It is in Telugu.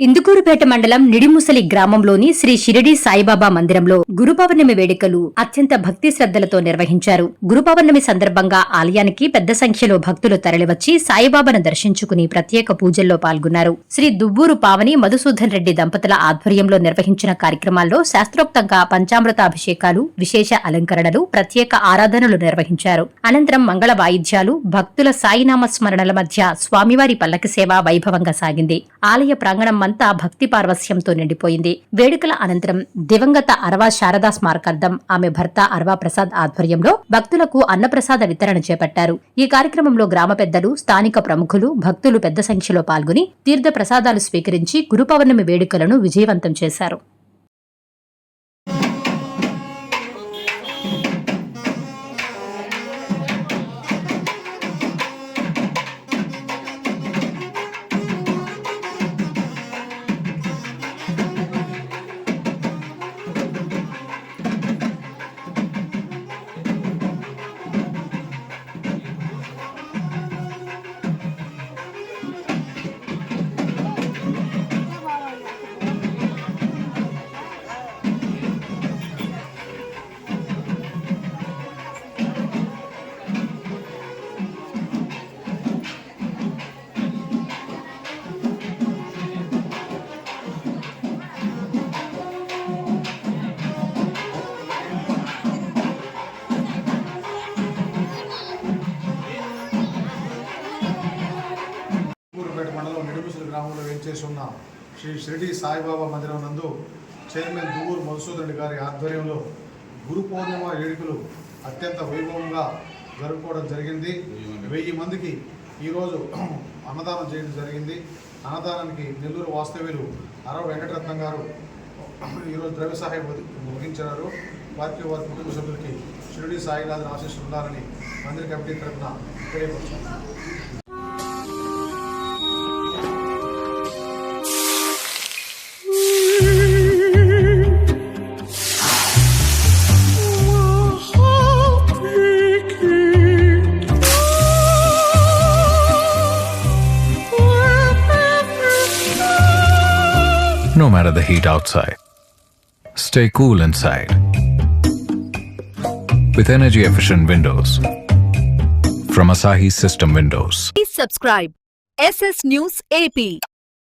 ఇందుకూరుపేట మండలం నిడిముసలి గ్రామంలోని శ్రీ షిరిడి సాయిబాబా మందిరంలో గురు పౌర్ణమి వేడుకలు అత్యంత భక్తి శ్రద్దలతో నిర్వహించారు. గురు పౌర్ణమి సందర్భంగా ఆలయానికి పెద్ద సంఖ్యలో భక్తులు తరలివచ్చి సాయిబాబాను దర్శించుకుని ప్రత్యేక పూజల్లో పాల్గొన్నారు. శ్రీ దువ్వూరు పావని మధుసూదన్ రెడ్డి దంపతుల ఆధ్వర్యంలో నిర్వహించిన కార్యక్రమాల్లో శాస్త్రోక్తంగా పంచామృతాభిషేకాలు, విశేష అలంకరణలు, ప్రత్యేక ఆరాధనలు నిర్వహించారు. అనంతరం మంగళ వాయిద్యాలు, భక్తుల సాయినామ స్మరణల మధ్య స్వామివారి పల్లకి సేవ వైభవంగా సాగింది. ఆలయ ప్రాంగణం అంతా భక్తి పార్వస్యంతో నిండిపోయింది. వేడుకల అనంతరం దివంగత అరవా శారదా స్మారకార్థం ఆమె భర్త అరవా ప్రసాద్ ఆధ్వర్యంలో భక్తులకు అన్నప్రసాద వితరణ చేపట్టారు. ఈ కార్యక్రమంలో గ్రామ పెద్దలు, స్థానిక ప్రముఖులు, భక్తులు పెద్ద సంఖ్యలో పాల్గొని తీర్థ ప్రసాదాలు స్వీకరించి గురు పౌర్ణమి వేడుకలను విజయవంతం చేశారు. మండలం నిడిముసలి గ్రామంలో వేంచేసి ఉన్న శ్రీ షిరిడి సాయిబాబా మందిరం నందు చైర్మన్ దువ్వూరు మధుసూదన్ రెడ్డి గారి ఆధ్వర్యంలో గురు పౌర్ణిమ వేడుకలు అత్యంత వైభవంగా జరుపుకోవడం జరిగింది. 1000 మందికి ఈరోజు అన్నదానం చేయడం జరిగింది. అన్నదానానికి నెల్లూరు వాస్తవ్యులు అరవ వెంకటరత్నం గారు ఈరోజు ద్రవ్య సహాయం వహించారు. వారికి వారి కుటుంబ సభ్యులకి షిరిడి సాయినాథన్ ఆశీస్సులు ఉండాలని మందిర కమిటీ తరఫున తెలియపరుచుకున్నారు. No matter the heat outside, stay cool inside with energy-efficient windows from Asahi System Windows. Please subscribe SS News AP.